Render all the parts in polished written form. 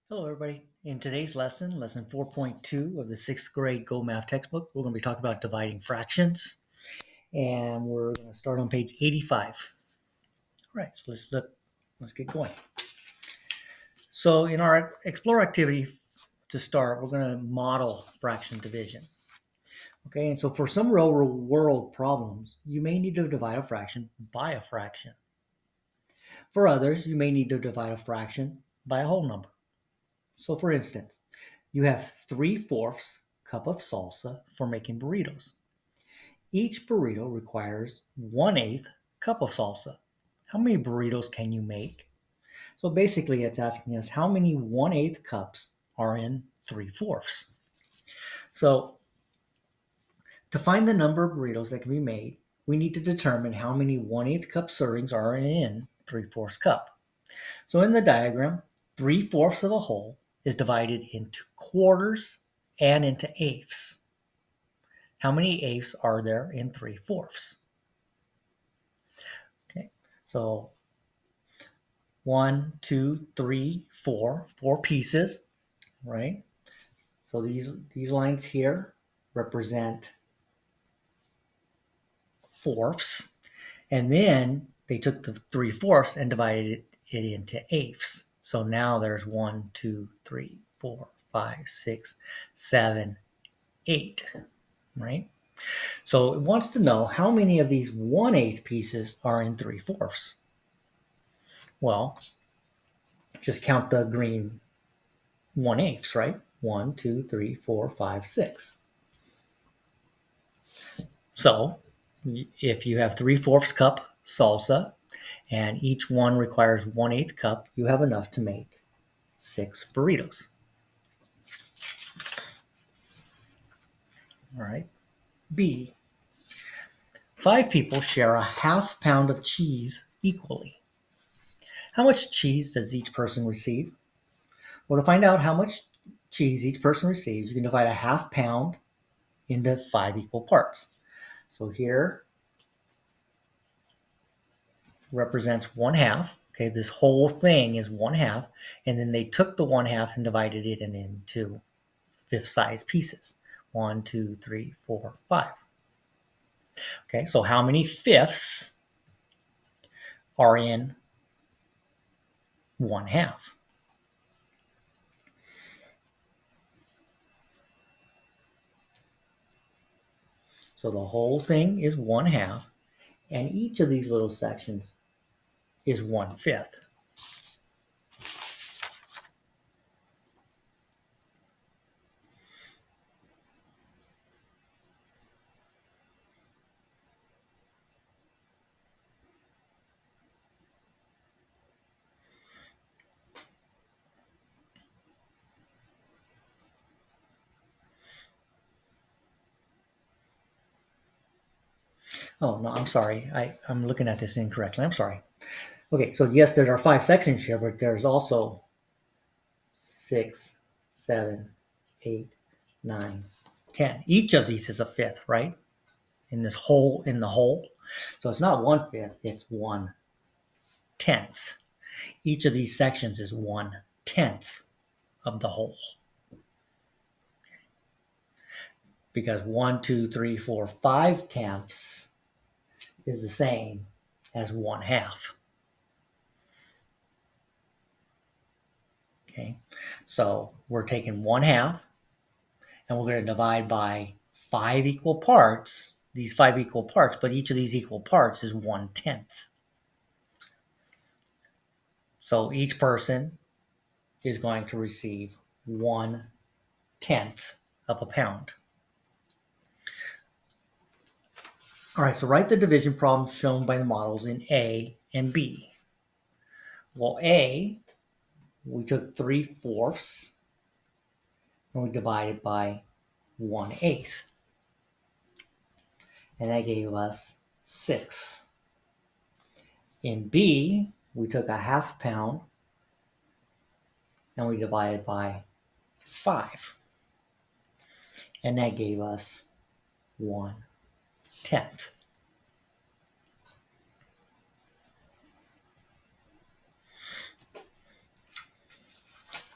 Hello, everybody. In today's lesson, lesson 4.2 of the sixth grade Go Math textbook, we're going to be talking about dividing fractions, and we're going to start on page 85. All right, so let's get going. So in our explore activity to start, we're going to model fraction division. Okay, and so for some real world problems, you may need to divide a fraction by a fraction. For others, you may need to divide a fraction by a whole number. So for instance, you have 3/4 cup of salsa for making burritos. Each burrito requires 1/8 cup of salsa. How many burritos can you make? So basically it's asking us how many 1/8 cups are in 3/4. So to find the number of burritos that can be made, we need to determine how many 1/8 cup servings are in 3/4 cup. So in the diagram, 3/4 of a whole is divided into quarters and into eighths. How many eighths are there in 3/4? Okay, so 1, 2, 3, 4, 4 pieces, right? So these lines here represent fourths, and then they took the 3/4 and divided it into eighths. So now there's 1, 2, 3, 4, 5, 6, 7, 8, right? So it wants to know how many of these 1/8 pieces are in 3/4. Well, just count the green 1/8, right? 1, 2, 3, 4, 5, 6. So if you have 3/4 cup salsa and each one requires 1/8 cup, you have enough to make 6 burritos. All right. B. 5 people share a half pound of cheese equally. How much cheese does each person receive? Well, to find out how much cheese each person receives, you can divide a half pound into 5 equal parts. So here represents 1/2. Okay, this whole thing is 1/2, and then they took the 1/2 and divided it into fifth size pieces. 1, 2, 3, 4, 5. Okay, so how many fifths are in 1/2? So the whole thing is 1/2, and each of these little sections is 1/5. Oh, no, I'm sorry. I'm looking at this incorrectly. I'm sorry. Okay, so yes, there are 5 sections here, but there's also 6, 7, 8, 9, 10. Each of these is a fifth, right? In the whole. So it's not 1/5, it's 1/10. Each of these sections is 1/10 of the whole. Because 1, 2, 3, 4, 5/10 is the same as 1/2. Okay, so we're taking 1/2 and we're going to divide by 5 equal parts, these 5 equal parts, but each of these equal parts is 1/10. So each person is going to receive 1/10 of a pound. All right, so write the division problems shown by the models in A and B. Well, A, we took 3/4 and we divided by 1/8. And that gave us 6. In B, we took a half pound and we divided by 5. And that gave us 1/10.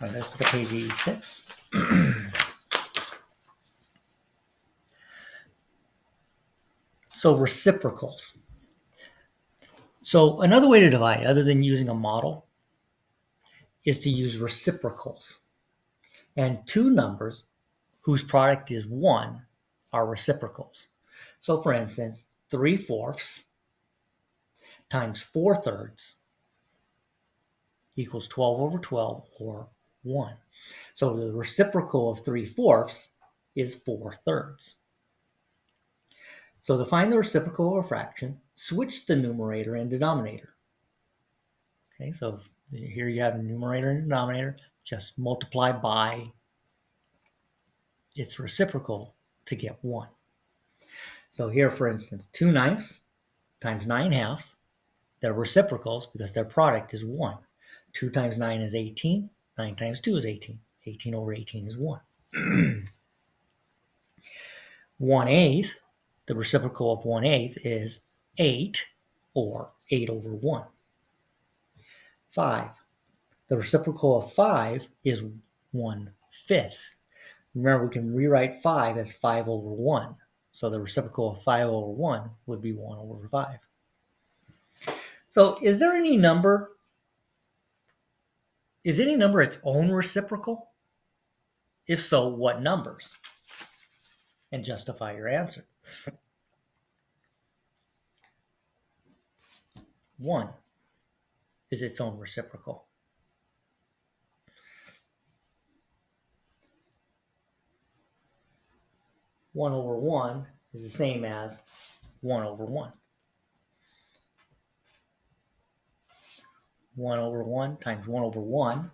All right, let's look at page 86. So reciprocals. So another way to divide, other than using a model, is to use reciprocals. And two numbers whose product is 1 are reciprocals. So for instance, 3/4 times 4/3 equals 12/12 or 1. So the reciprocal of 3/4 is 4/3. So to find the reciprocal of a fraction, switch the numerator and denominator. Okay, so here you have a numerator and denominator, just multiply by its reciprocal to get 1. So here, for instance, 2/9 times 9/2, they're reciprocals because their product is 1. 2 times 9 is 18. 9 times 2 is 18. 18/18 is 1. 1/8, the reciprocal of 1/8 is 8 or 8/1. 5. The reciprocal of 5 is 1/5. Remember, we can rewrite 5 as 5/1. So the reciprocal of 5/1 would be 1/5. So is any number its own reciprocal? If so, what numbers? And justify your answer. 1 is its own reciprocal. 1/1 is the same as 1/1. 1/1 times 1/1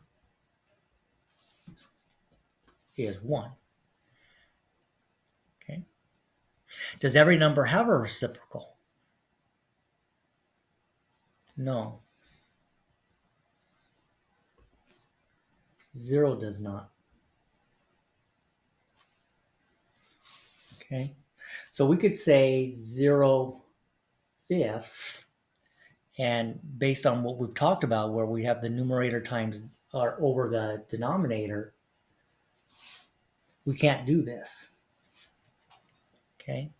is 1. Okay. Does every number have a reciprocal? No. 0 does not. Okay. So we could say 0/5, and based on what we've talked about, where we have the numerator times or over the denominator, we can't do this. Okay.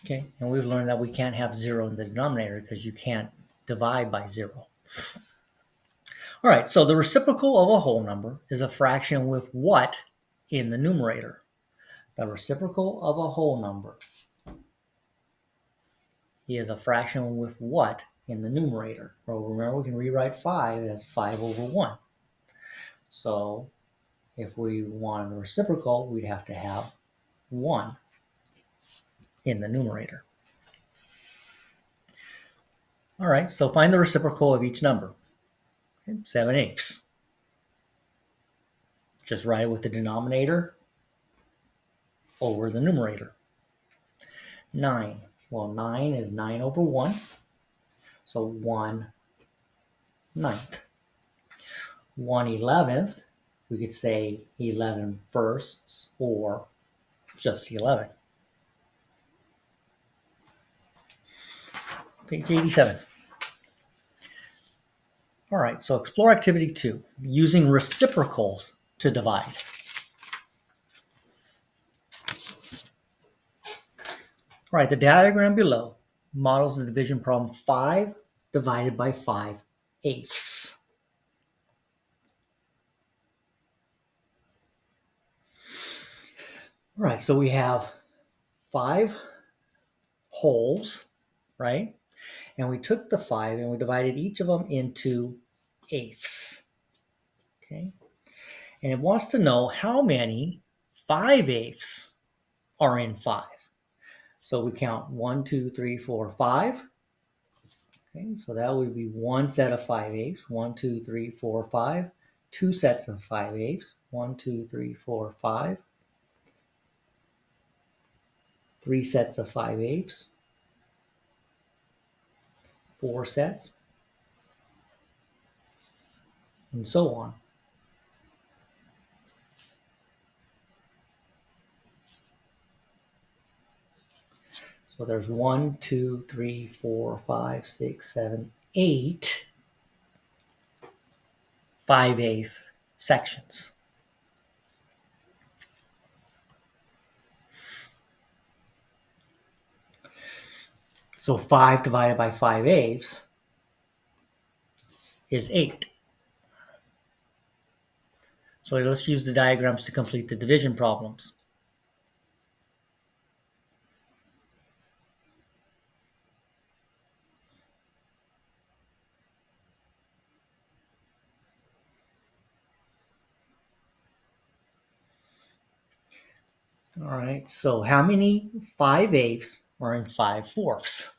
Okay, and we've learned that we can't have 0 in the denominator because you can't divide by 0. All right, so the reciprocal of a whole number is a fraction with what in the numerator? The reciprocal of a whole number is a fraction with what in the numerator? Well, remember, we can rewrite 5 as 5/1. So if we wanted a reciprocal, we'd have to have 1 in the numerator. All right, so find the reciprocal of each number. 7/8. Just write it with the denominator over the numerator. 9. Well, 9 is 9/1. So 1/9. 1/11, we could say 11/1 or just 11. Page 87. All right, so explore activity 2, using reciprocals to divide. All right, the diagram below models the division problem 5 divided by 5/8. All right, so we have 5 wholes, right? And we took the 5 and we divided each of them into eighths. Okay. And it wants to know how many 5/8 are in 5. So we count 1, 2, 3, 4, 5. Okay, so that would be one set of 5/8. 1, 2, 3, 4, 5. 2 sets of 5/8. 1, 2, 3, 4, 5. 3 sets of 5/8. 4 sets, and so on. So there's 1, 2, 3, 4, 5, 6, 7, 8 5/8 sections. So 5 divided by 5/8 is 8. So let's use the diagrams to complete the division problems. All right, so how many 5/8 are in 5/4?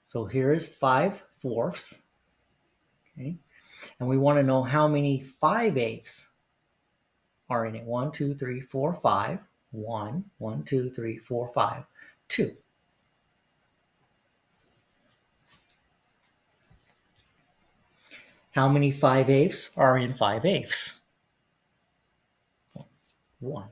So here is 5/4, okay? And we want to know how many 5/8 are in it. 1, 2, 3, 4, 5. 1, 1, 2, 3, 4, 5. 2. How many 5/8 are in 5/8? 1.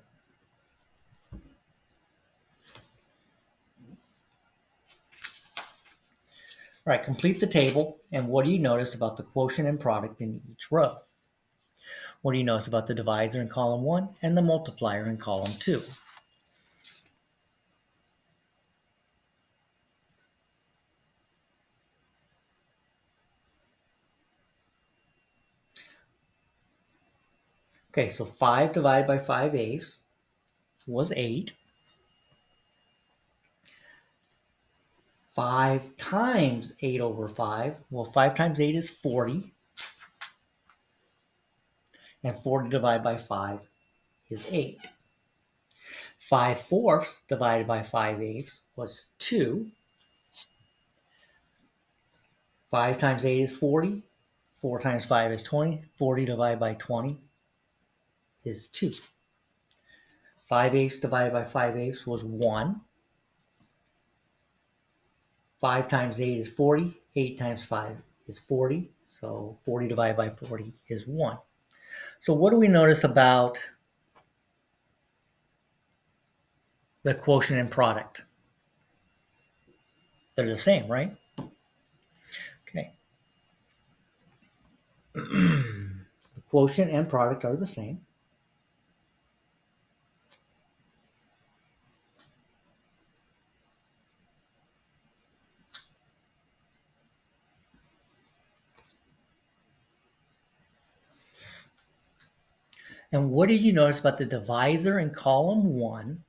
All right, complete the table, and what do you notice about the quotient and product in each row? What do you notice about the divisor in column 1 and the multiplier in column 2? Okay, so 5 divided by 5/8 was 8. 5 times 8 over 5. Well, 5 times 8 is 40. And 40 divided by 5 is 8. 5/4 divided by 5/8 was 2. 5 times 8 is 40. 4 times 5 is 20. 40 divided by 20 is 2. 5/8 divided by 5/8 was 1. 5 times 8 is 40. 8 times 5 is 40. So 40 divided by 40 is 1. So what do we notice about the quotient and product? They're the same, right? Okay. The quotient and product are the same. And what did you notice about the divisor in column 1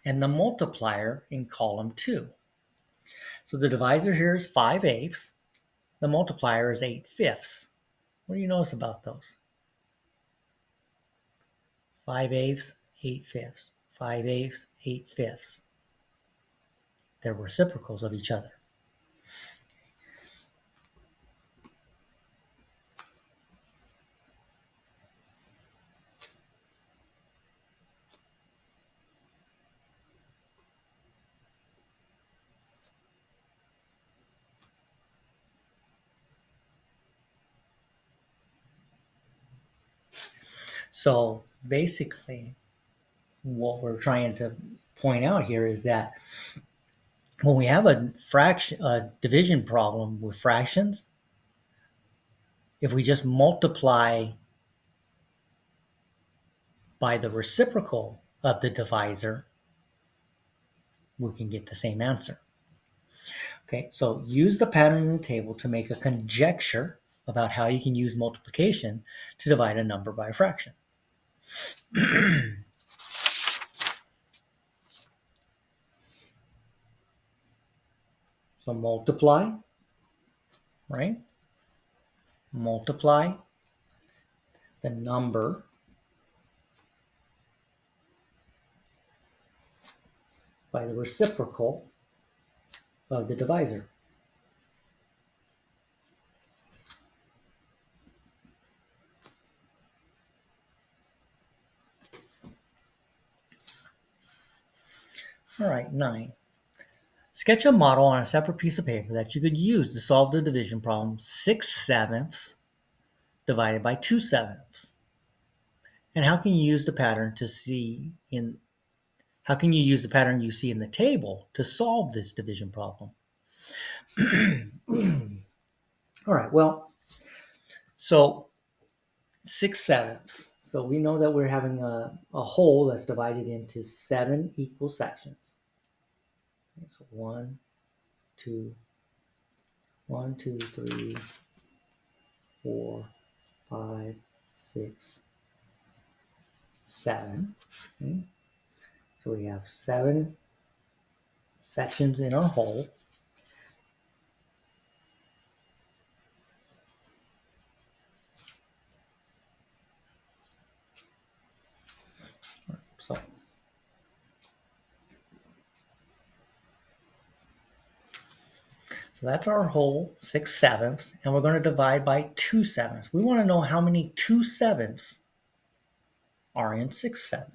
and the multiplier in column 2? So the divisor here is 5/8. The multiplier is 8/5. What do you notice about those? 5/8, 8/5. 5/8, 8/5. They're reciprocals of each other. So basically, what we're trying to point out here is that when we have a division problem with fractions, if we just multiply by the reciprocal of the divisor, we can get the same answer. Okay, so use the pattern in the table to make a conjecture about how you can use multiplication to divide a number by a fraction. So multiply, right? Multiply the number by the reciprocal of the divisor. All right, 9. Sketch a model on a separate piece of paper that you could use to solve the division problem 6/7 divided by 2/7. And how can you use the pattern you see in the table to solve this division problem? All right, well, so 6/7. So we know that we're having a whole that's divided into 7 equal sections. Okay, so 1, 2, 1, 2, 3, 4, 5, 6, 7. Okay. So we have 7 sections in our whole. So that's our whole 6/7, and we're going to divide by 2/7. We want to know how many 2/7 are in 6/7.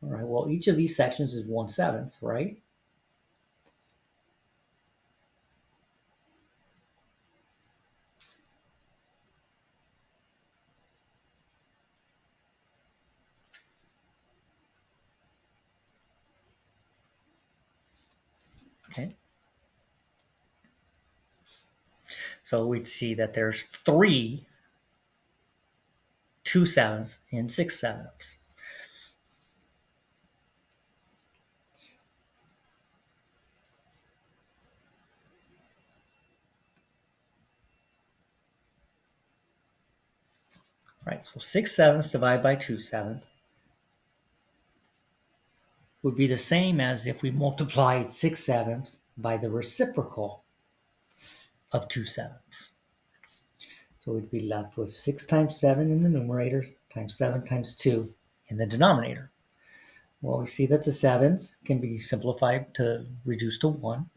All right, well, each of these sections is 1/7, right? Okay. So we'd see that there's 3 2/7 in 6/7. Right, so 6/7 divided by 2/7 would be the same as if we multiplied 6/7 by the reciprocal of 2/7. So we'd be left with 6 times 7 in the numerator times 7 times 2 in the denominator. Well, we see that the 7s can be simplified to reduce to 1.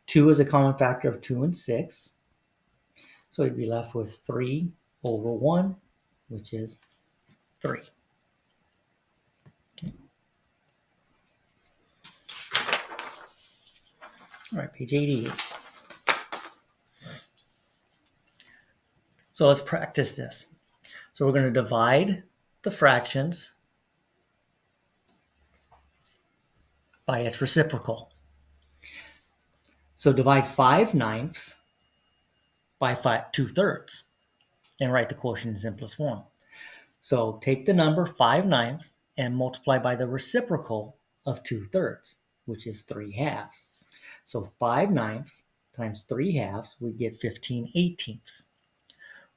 2 is a common factor of 2 and 6. So we'd be left with 3 over 1, which is 3. Okay. All right, page 88. So let's practice this. So we're going to divide the fractions by its reciprocal. So divide 5/9 by 2/3 and write the quotient in simplest form. So take the number 5/9 and multiply by the reciprocal of 2/3, which is 3/2. So 5/9 times 3/2, we get 15/18.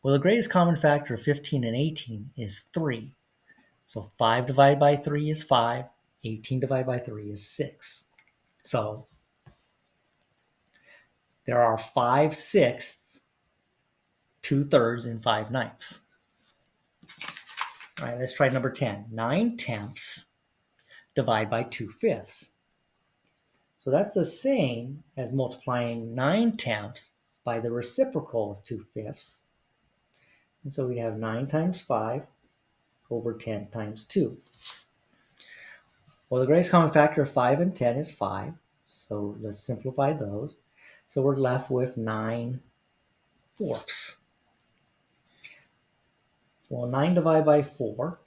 Well, the greatest common factor of 15 and 18 is 3. So 5 divided by 3 is 5. 18 divided by 3 is 6. So there are 5/6, 2/3, and 5/9. All right, let's try number 10. 9/10 divided by 2/5. So that's the same as multiplying 9/10 by the reciprocal of 2/5. And so we have 9 times 5 over 10 times 2. Well, the greatest common factor of 5 and 10 is 5. So let's simplify those. So we're left with 9/4. Well, 9 divided by 4,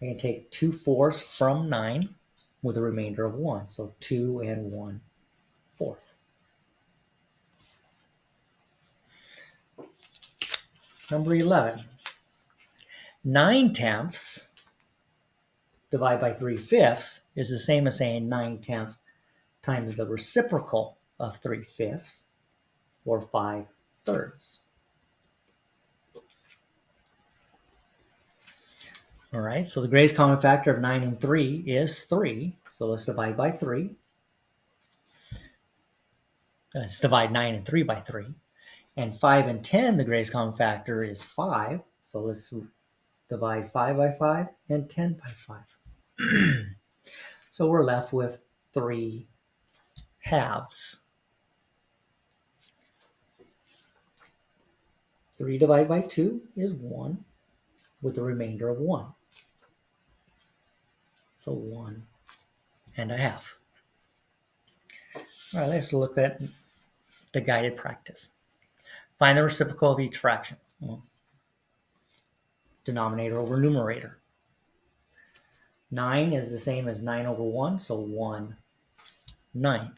I can take 2/4 from 9 with a remainder of 1. So 2 and 1/4. Number 11. 9/10 divided by 3/5 is the same as saying 9/10 times the reciprocal of 3/5, or 5/3. All right, so the greatest common factor of 9 and 3 is 3. So let's divide by 3. Let's divide 9 and 3 by 3. And 5 and 10, the greatest common factor is 5. So let's divide 5 by 5 and 10 by 5. So we're left with 3/2. 3 divided by 2 is 1 with a remainder of 1. So 1/2. and a half. All right, let's look at the guided practice. Find the reciprocal of each fraction. Well, denominator over numerator. 9 is the same as 9 over 1, so 1/9.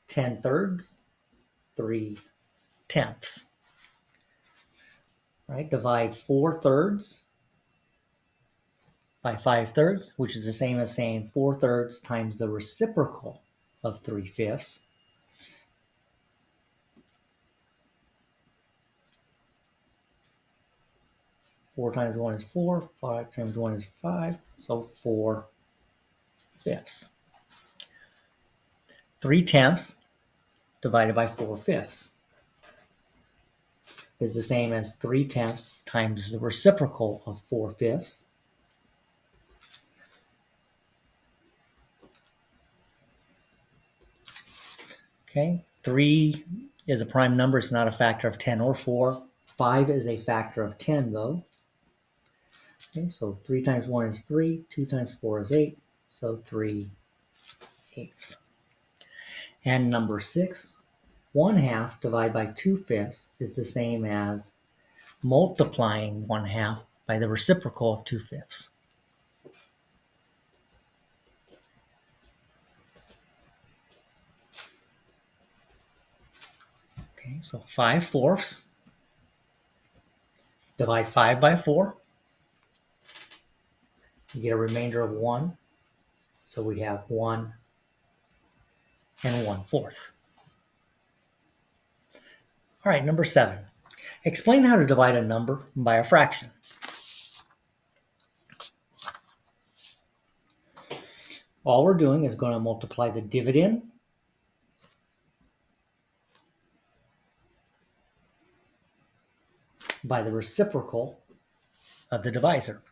10 thirds, 3/10. Right? Divide 4 thirds by 5 thirds, which is the same as saying 4 thirds times the reciprocal of 3/5. 4 times 1 is 4, 5 times 1 is 5, so 4/5. 3/10 divided by 4/5 is the same as 3/10 times the reciprocal of 4/5. Okay, 3 is a prime number. It's not a factor of 10 or 4. 5 is a factor of 10, though. Okay, so 3 times 1 is 3. 2 times 4 is 8. So 3/8. And number 6, 1/2 divided by 2/5 is the same as multiplying 1/2 by the reciprocal of 2/5. Okay, so 5/4. Divide 5 by 4. You get a remainder of 1. So we have 1 and 1/4. All right, number 7. Explain how to divide a number by a fraction. All we're doing is going to multiply the dividend by the reciprocal of the divisor.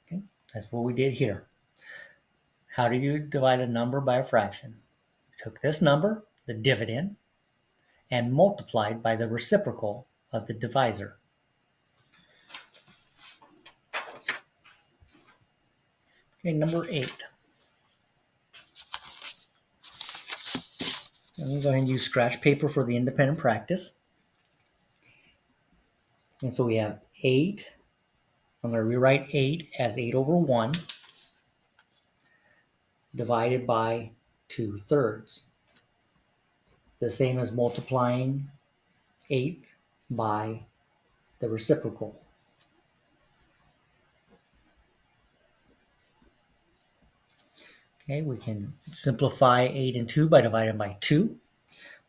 Okay, that's what we did here. How do you divide a number by a fraction? You took this number, the dividend, and multiplied by the reciprocal of the divisor. Okay, number 8. I'm going to go ahead and use scratch paper for the independent practice. And so we have 8. I'm going to rewrite 8 as 8 over 1 divided by 2/3. The same as multiplying 8 by the reciprocal. Okay, we can simplify 8 and 2 by dividing by 2.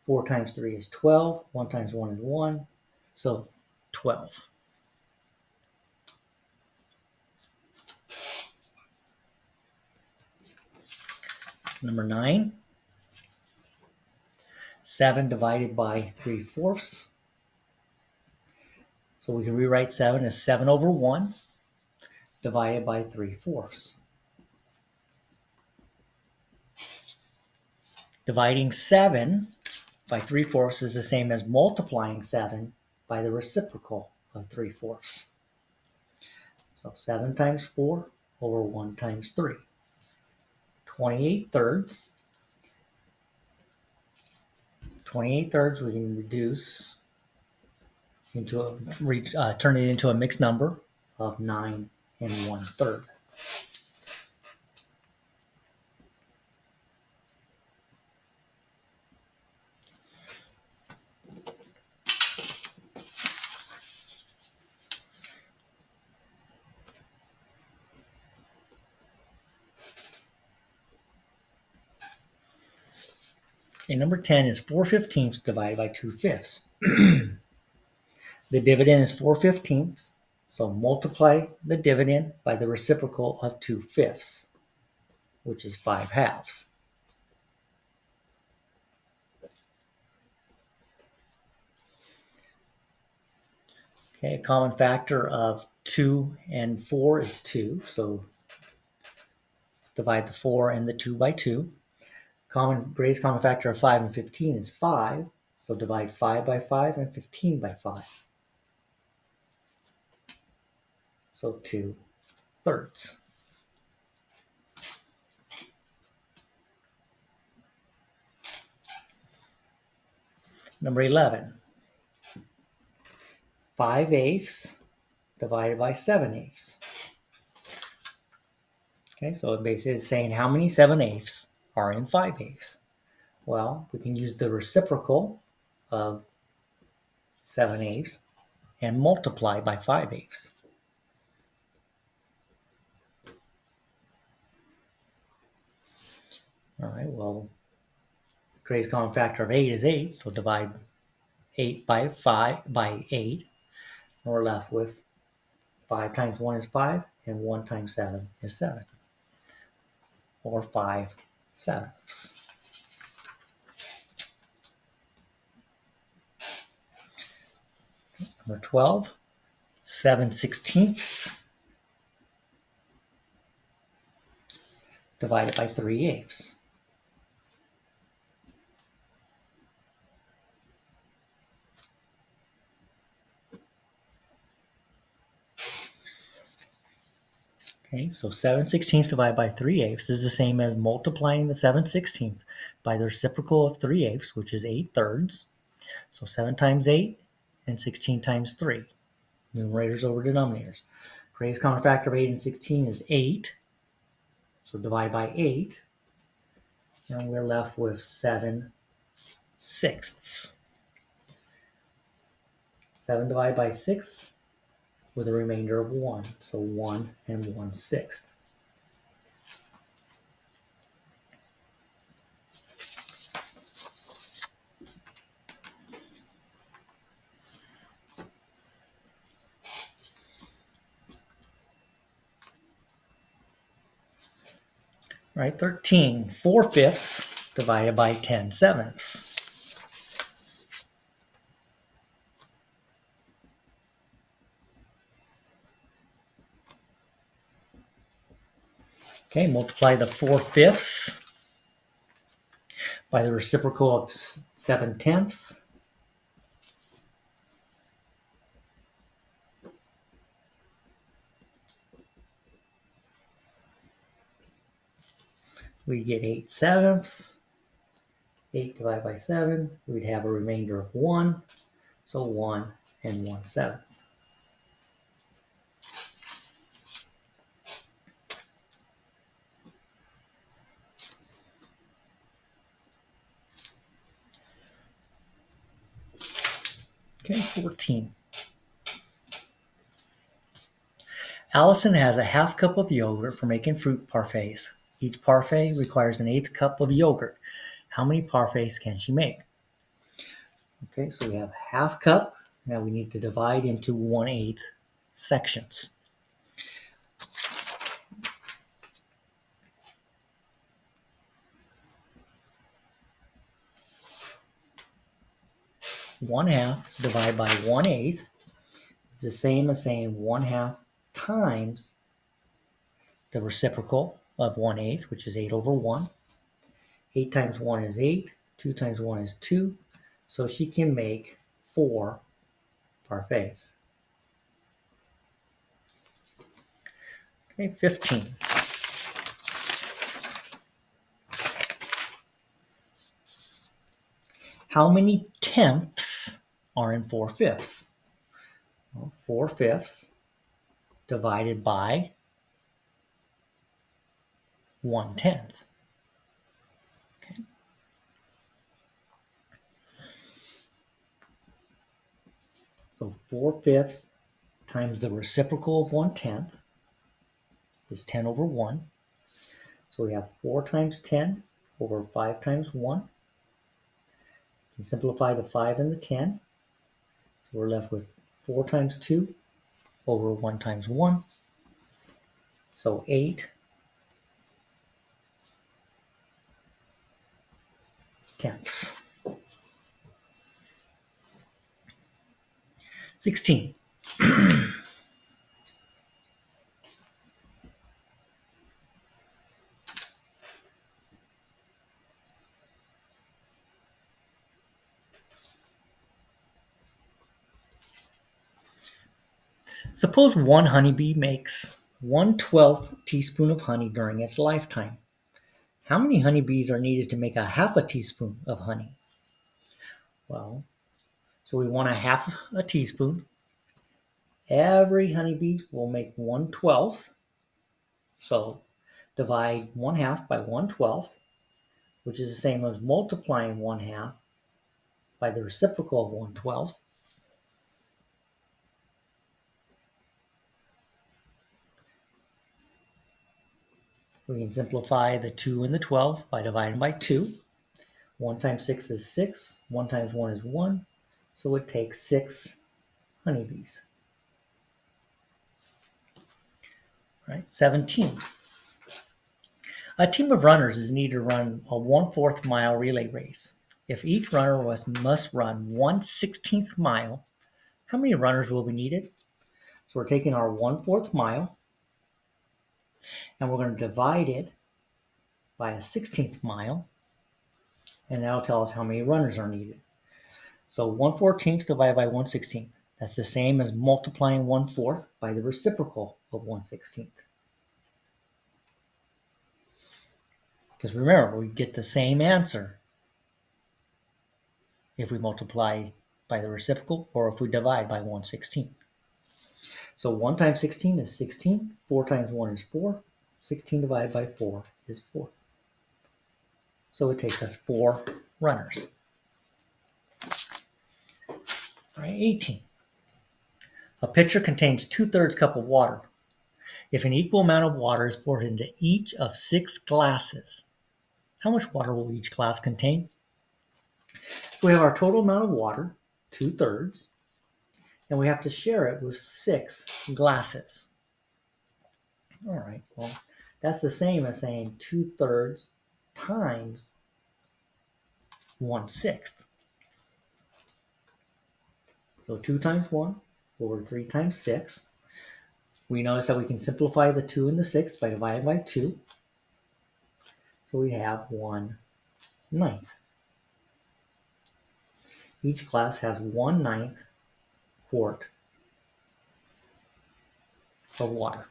4 times 3 is 12. 1 times 1 is 1. So 12. Number 9. 7 divided by 3/4. So we can rewrite 7 as 7 over 1 divided by 3/4. Dividing 7 by 3/4 is the same as multiplying 7 by the reciprocal of 3/4. So 7 times 4 over 1 times 3. 28 thirds. 28 thirds we can reduce into turn it into a mixed number of 9 and 1/3. Okay, number 10 is 4/15 divided by 2/5. The dividend is 4/15, so multiply the dividend by the reciprocal of 2/5, which is 5/2. Okay, a common factor of 2 and 4 is 2, so divide the 4 and the 2 by 2. Greatest common factor of 5 and 15 is 5, so divide 5 by 5 and 15 by 5. So 2/3. Number 11, 5/8 divided by 7/8. Okay, so it basically is saying how many 7/8 are in 5/8. Well, we can use the reciprocal of 7/8 and multiply by 5/8. All right, well, greatest common factor of 8 is 8, so divide 8 by 5 by 8, and we're left with 5 times 1 is 5, and 1 times 7 is 7, or 5/7. Number 12, 7/16 divided by 3/8. Okay, so 7/16 divided by 3/8 is the same as multiplying the 7/16 by the reciprocal of 3/8, which is 8/3. So 7 times 8 and 16 times 3. Numerators over denominators. Greatest common factor of 8 and 16 is 8. So divide by 8. And we're left with 7/6. 7 divided by 6 with a remainder of 1. So 1 and 1/6. Right, 13, 4/5 divided by 10/7. Okay, multiply the 4/5 by the reciprocal of 7/10. We get 8/7. 8 divided by 7, we'd have a remainder of 1. So 1 and 1/7. Okay, 14. Allison has a half cup of yogurt for making fruit parfaits. Each parfait requires an eighth cup of yogurt. How many parfaits can she make? Okay, so we have half cup. Now we need to divide into 1/8 sections. One half divided by 1/8 is the same as saying 1/2 times the reciprocal of 1/8, which is 8/1. 8 times 1 is 8. 2 times 1 is 2. So she can make 4 parfaits. Okay, 15. How many tenths are in 4/5? Well, 4/5 divided by 1/10. Okay. So 4/5 times the reciprocal of 1/10 is 10/1. So we have 4 times 10 over 5 times 1. You can simplify the 5 and the 10. So we're left with 4 times 2 over 1 times 1. So 8 tenths. 16. Suppose one honeybee makes 1/12 teaspoon of honey during its lifetime. How many honeybees are needed to make a half a teaspoon of honey? Well, so we want a half a teaspoon. Every honeybee will make 1/12. So divide 1/2 by 1/12, which is the same as multiplying 1/2 by the reciprocal of 1/12. We can simplify the 2 and the 12 by dividing by 2. 1 times 6 is 6. 1 times 1 is 1. So it takes 6 honeybees. Right? 17. A team of runners is needed to run a 1/4 mile relay race. If each runner must run 1/16 mile, how many runners will be needed? So we're taking our 1/4 mile and we're going to divide it by a 16th mile, and that'll tell us how many runners are needed. So 1/14 divided by 1/16. That's the same as multiplying 1/4 by the reciprocal of 1/16. Because remember, we get the same answer if we multiply by the reciprocal or if we divide by 1/16. So 1 times 16 is 16. 4 times 1 is 4. 16 divided by 4 is 4. So it takes us 4 runners. All right, 18. A pitcher contains 2/3 cup of water. If an equal amount of water is poured into each of 6 glasses, how much water will each glass contain? We have our total amount of water, 2/3, and we have to share it with 6 glasses. All right, well, that's the same as saying 2/3 times 1/6. So 2 times 1 over 3 times 6. We notice that we can simplify the 2 and the 6 by dividing by 2. So we have 1/9. Each glass has 1/9 quart of water.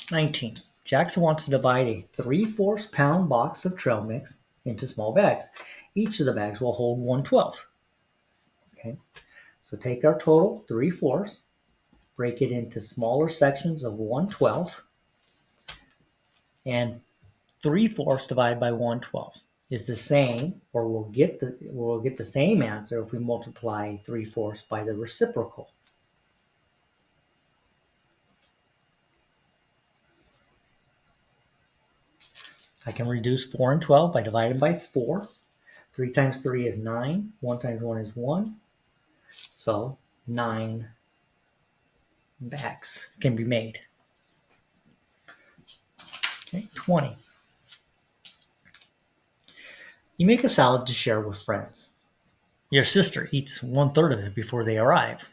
19. Jackson wants to divide a 3/4 pound box of trail mix into small bags. Each of the bags will hold 1/12. Okay, so take our total 3/4, break it into smaller sections of 1/12, and 3/4 divided by 1/12 is the same, or we'll get the same answer if we multiply 3/4 by the reciprocal. I can reduce 4 and 12 by dividing by 4. 3 times 3 is 9. 1 times 1 is 1. So 9 bags can be made. Okay, 20. You make a salad to share with friends. Your sister eats 1/3 of it before they arrive.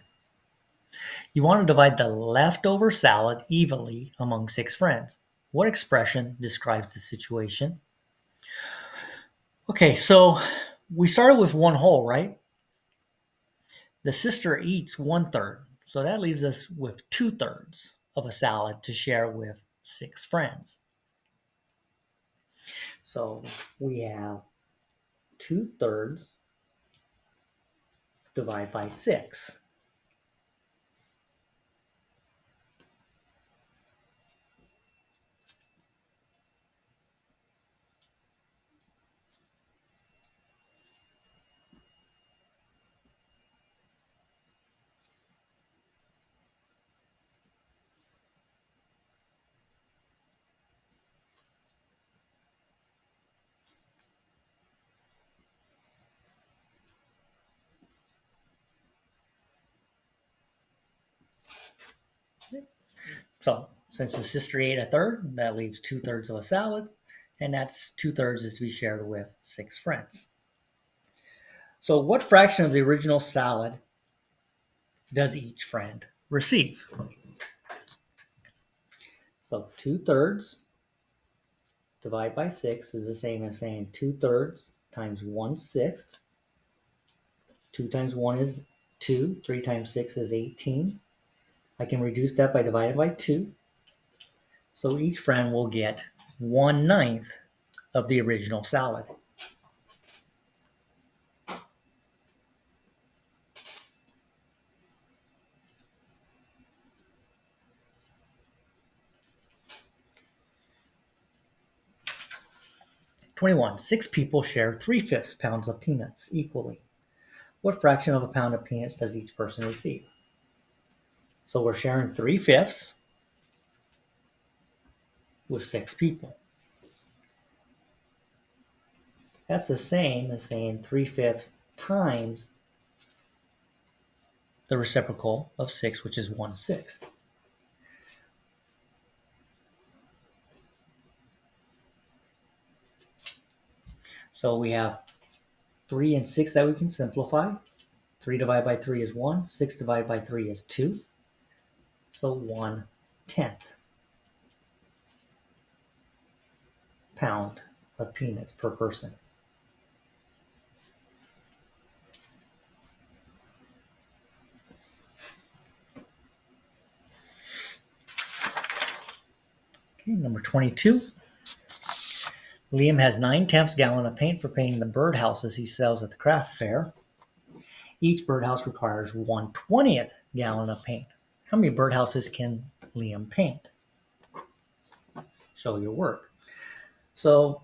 You want to divide the leftover salad evenly among 6 friends. What expression describes the situation? Okay, so we started with 1 whole, right? The sister eats 1/3, so that leaves us with 2/3 of a salad to share with 6 friends. So we have 2/3 divided by 6. So since the sister ate 1/3, that leaves 2/3 of a salad, and that's 2/3 is to be shared with 6 friends. So what fraction of the original salad does each friend receive? So 2/3 divided by 6 is the same as saying 2/3 times 1/6. 2 times 1 is 2. 3 times 6 is 18. I can reduce that by dividing by 2. So each friend will get 1/9 of the original salad. (21) 6 people share 3/5 pounds of peanuts equally. What fraction of a pound of peanuts does each person receive? So we're sharing 3/5 with 6 people. That's the same as saying 3/5 times the reciprocal of 6, which is 1/6. So we have 3 and 6 that we can simplify. 3 divided by 3 is 1. 6 divided by 3 is 2. So 1/10 pound of peanuts per person. Okay, number 22. Liam has 9/10 gallon of paint for painting the birdhouses he sells at the craft fair. Each birdhouse requires 1/20 gallon of paint. How many birdhouses can Liam paint? Show your work. So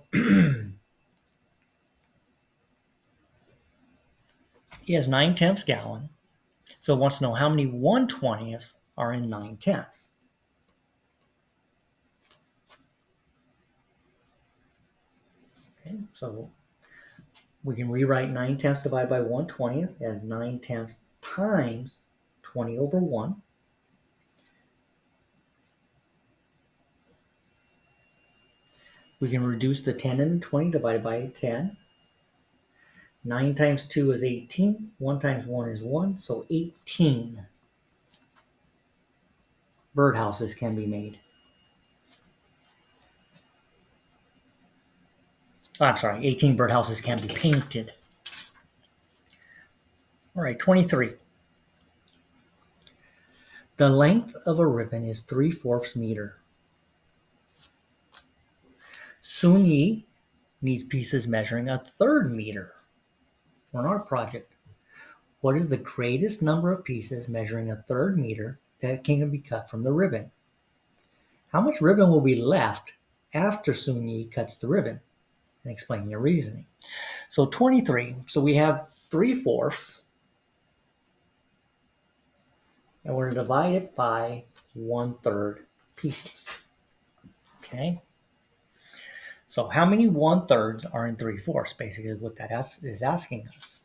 he has 9/10 gallon. So it wants to know how many 1/20 are in 9/10. Okay, so we can rewrite 9/10 divided by 1/20 as 9/10 times 20 over 1. We can reduce the 10 and the 20 divided by 10. 9 times 2 is 18. 1 times 1 is 1. So 18 birdhouses can be made. I'm sorry, 18 birdhouses can be painted. All right, 23. The length of a ribbon is 3/4 meter. Sun Yi needs pieces measuring 1/3 meter. On our project, what is the greatest number of pieces measuring 1/3 meter that can be cut from the ribbon? How much ribbon will be left after Sun Yi cuts the ribbon? And explain your reasoning. So 23. So we have 3/4, and we're going to divide it by 1/3 pieces. Okay. So how many 1/3s are in 3/4? Basically, what that is asking us.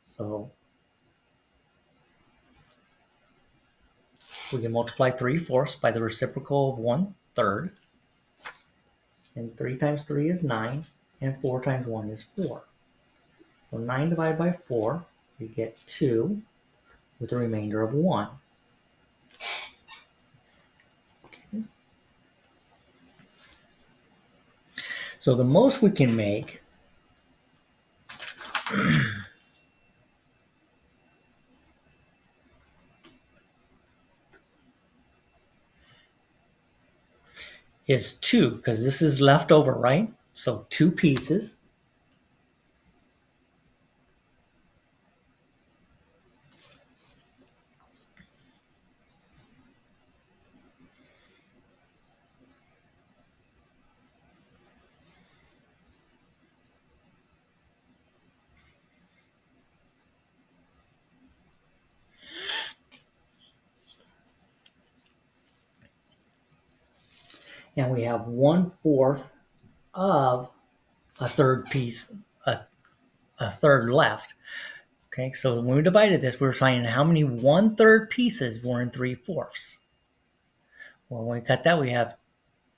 So we can multiply 3/4 by the reciprocal of 1/3. And 3 times 3 is 9, and 4 times 1 is 4. So 9 divided by 4, we get 2 with a remainder of 1. Okay. So the most we can make is 2, because this is left over, right? So 2 pieces. And we have 1/4 of a third piece, a third left. Okay, so when we divided this, we were finding how many 1/3 pieces were in 3/4. Well, when we cut that, we have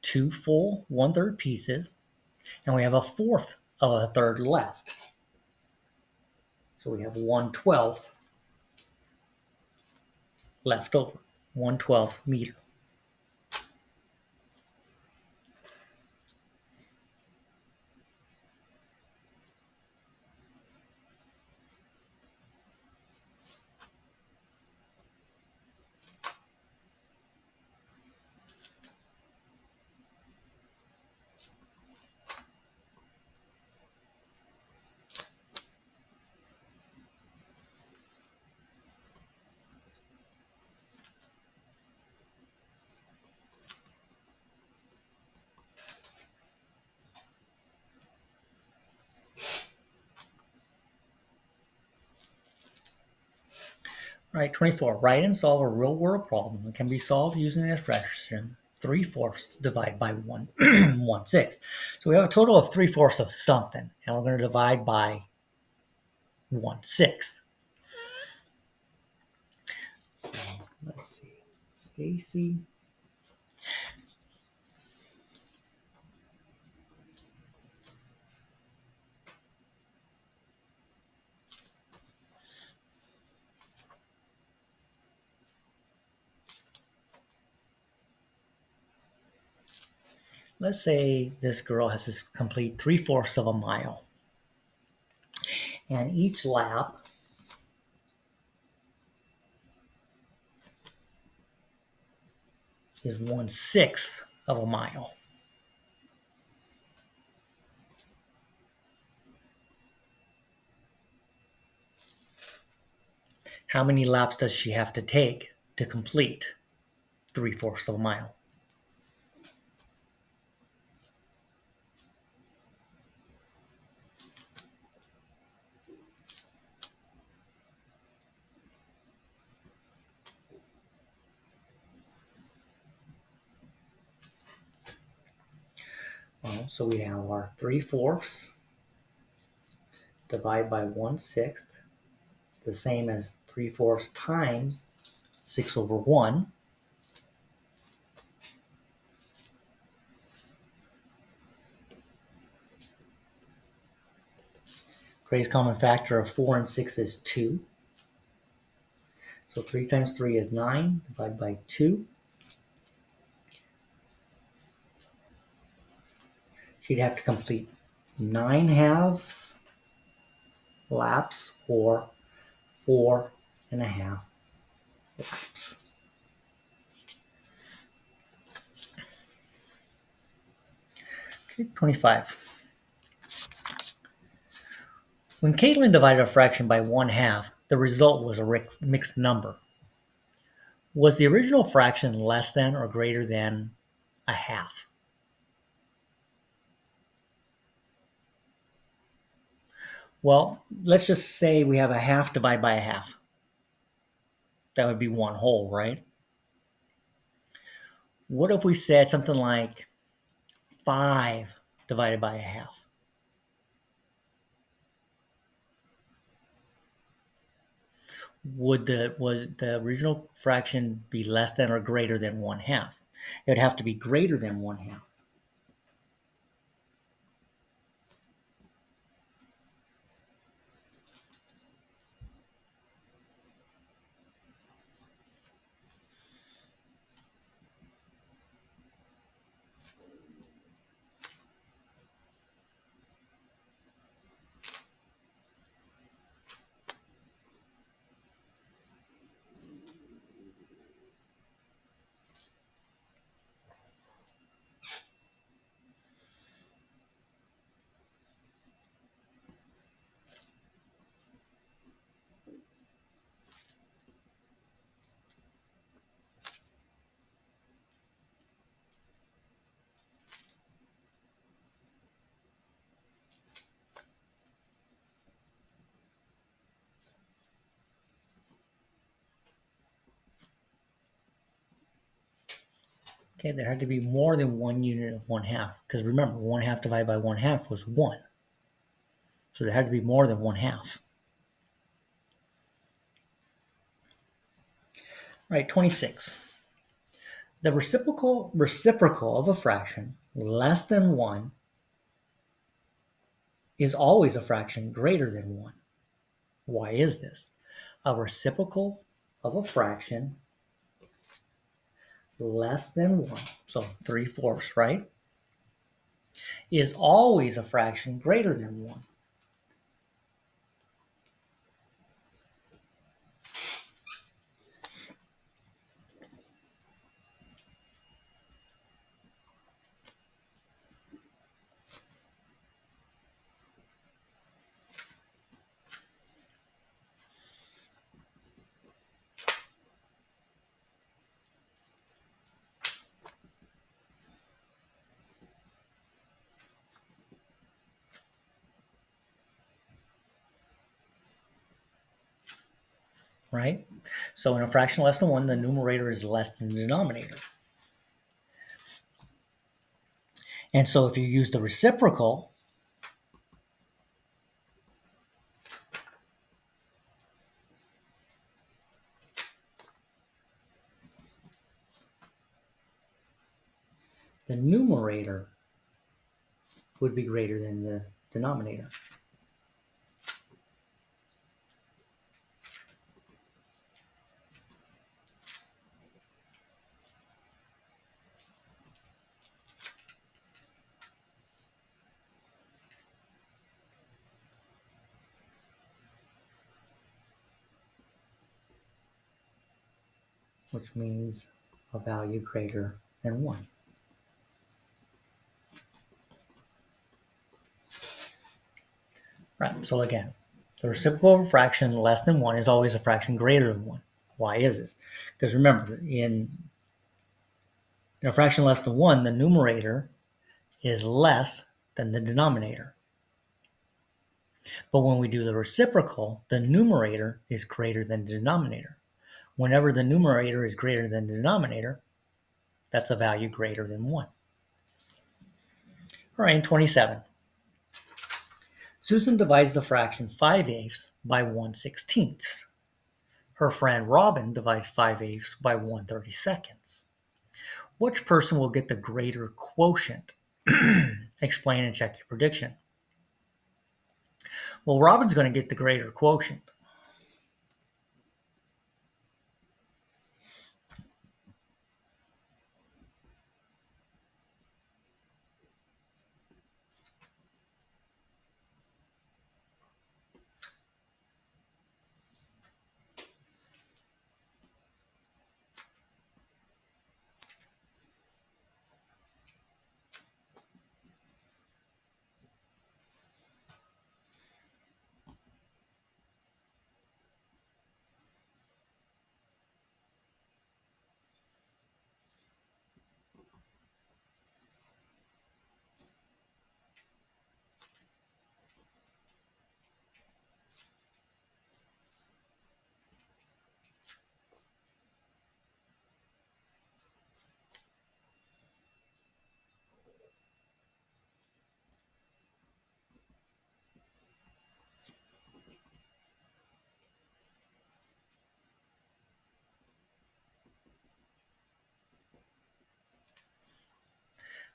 2 full 1/3 pieces, and we have 1/4 of a third left. So we have 1/12 left over, 1/12 meter. All right, 24. Write and solve a real world problem that can be solved using the expression 3/4 divided by 1/6. So we have a total of 3/4 of something, and we're going to divide by 1/6. So let's see. Stacy. Let's say this girl has to complete 3/4 of a mile. And each lap is 1/6 of a mile. How many laps does she have to take to complete 3/4 of a mile? Well, so we have our 3/4 divided by 1/6, the same as 3/4 times 6/1. Greatest common factor of 4 and 6 is 2. So 3 times 3 is 9, divided by 2. She'd have to complete 9 halves laps or 4.5 laps. Okay, 25. When Caitlin divided a fraction by 1/2, the result was a mixed number. Was the original fraction less than or greater than a half? Well, let's just say we have a half divided by a half. That would be one whole, right? What if we said something like 5 divided by a half? Would the original fraction be less than or greater than 1/2? It would have to be greater than 1/2. Okay, there had to be more than one unit of 1/2. Because remember, 1/2 divided by 1/2 was 1. So there had to be more than 1/2. All right, 26. The reciprocal of a fraction less than 1 is always a fraction greater than 1. Why is this? A reciprocal of a fraction less than 1, so 3/4, right, is always a fraction greater than 1. right? So in a fraction less than 1, the numerator is less than the denominator. And so if you use the reciprocal, the numerator would be greater than the denominator. Which means a value greater than 1. Right, so again, the reciprocal of a fraction less than 1 is always a fraction greater than 1. Why is this? Because remember, in a fraction less than 1, the numerator is less than the denominator. But when we do the reciprocal, the numerator is greater than the denominator. Whenever the numerator is greater than the denominator, that's a value greater than 1. All right, 27. Susan divides the fraction 5/8 by 1/16. Her friend Robin divides 5/8 by 1/32. Which person will get the greater quotient? Explain and check your prediction. Well, Robin's going to get the greater quotient.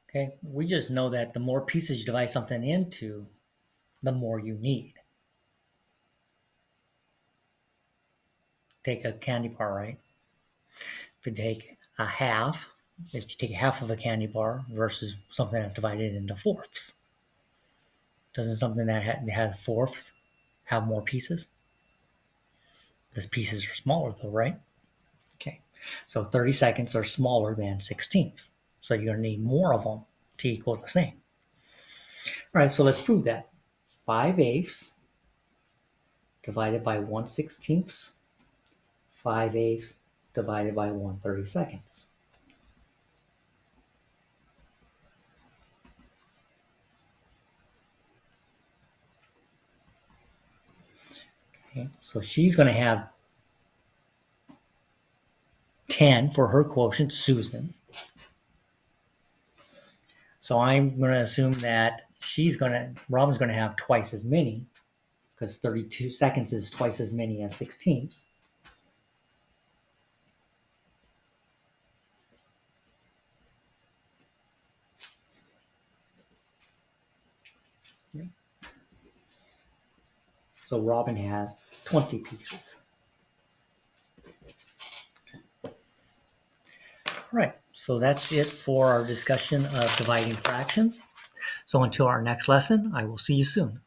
Okay, we just know that the more pieces you divide something into, the more you need. Take a candy bar, right? If you take a half, if you take half of a candy bar versus something that's divided into fourths, doesn't something that has fourths have more pieces? These pieces are smaller though, right? Okay, so 30 seconds are smaller than 16ths. So you're going to need more of them to equal the same. All right, so let's prove that. 5/8 divided by 1/16, 5/8 divided by 1/32. Okay, so she's going to have 10 for her quotient, Susan. So I'm going to assume that Robin's going to have twice as many, because 32 seconds is twice as many as 16ths. So Robin has 20 pieces. All right, so that's it for our discussion of dividing fractions. So until our next lesson, I will see you soon.